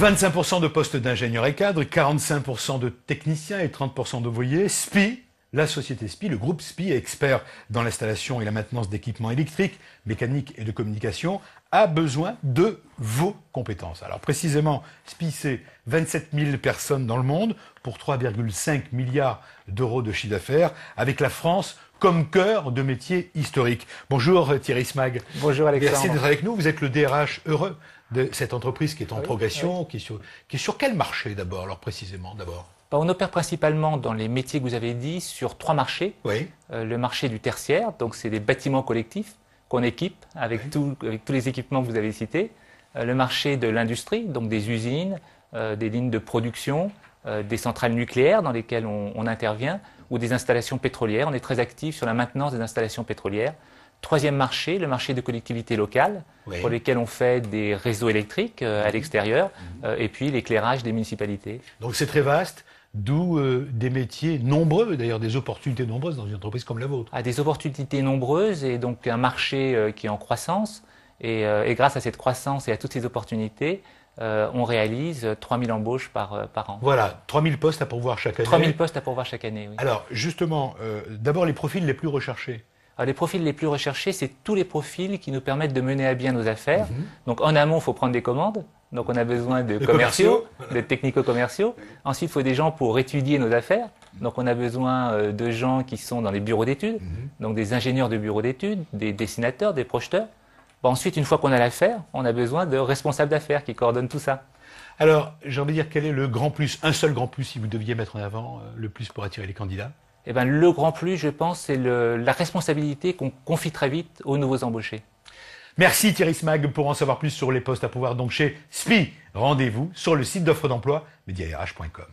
25% de postes d'ingénieurs et cadres, 45% de techniciens et 30% d'ouvriers. SPIE, la société SPIE, le groupe SPIE, expert dans l'installation et la maintenance d'équipements électriques, mécaniques et de communication, a besoin de vos compétences. Alors précisément, SPIE, c'est 27 000 personnes dans le monde pour 3,5 milliards d'euros de chiffre d'affaires, avec la France comme cœur de métier historique. Bonjour Thierry Smag. Bonjour Alexandre. Merci d'être avec nous. Vous êtes le DRH heureux de cette entreprise qui est en progression, qui est sur quel marché d'abord, alors précisément d'abord? On opère principalement dans les métiers que vous avez dit sur 3 marchés. Oui. Le marché du tertiaire, donc c'est des bâtiments collectifs qu'on équipe avec tous les équipements que vous avez cités. Le marché de l'industrie, donc des usines, des lignes de production, des centrales nucléaires dans lesquelles on intervient, ou des installations pétrolières. On est très actif sur la maintenance des installations pétrolières. Troisième marché, le marché de collectivités locales, pour lesquelles on fait des réseaux électriques à l'extérieur, et puis l'éclairage des municipalités. Donc c'est très vaste, d'où des métiers nombreux, d'ailleurs des opportunités nombreuses dans une entreprise comme la vôtre. Des opportunités nombreuses et donc un marché qui est en croissance. Et grâce à cette croissance et à toutes ces opportunités, on réalise 3000 embauches par an. Voilà, 3000 postes à pourvoir chaque année. 3000 postes à pourvoir chaque année, oui. Alors justement, d'abord les profils les plus recherchés. Alors, les profils les plus recherchés, c'est tous les profils qui nous permettent de mener à bien nos affaires. Donc en amont, il faut prendre des commandes. Donc on a besoin de commerciaux, de technico-commerciaux. Ensuite, il faut des gens pour étudier nos affaires. Donc on a besoin de gens qui sont dans les bureaux d'études, donc des ingénieurs de bureaux d'études, des dessinateurs, des projeteurs. Ensuite, une fois qu'on a l'affaire, on a besoin de responsables d'affaires qui coordonnent tout ça. Alors, j'ai envie de dire, quel est le grand plus, un seul grand plus, si vous deviez mettre en avant le plus pour attirer les candidats? Eh bien, le grand plus, je pense, c'est la responsabilité qu'on confie très vite aux nouveaux embauchés. Merci Thierry Smag. Pour en savoir plus sur les postes à pourvoir donc chez SPIE, rendez-vous sur le site d'offre d'emploi mediarh.com.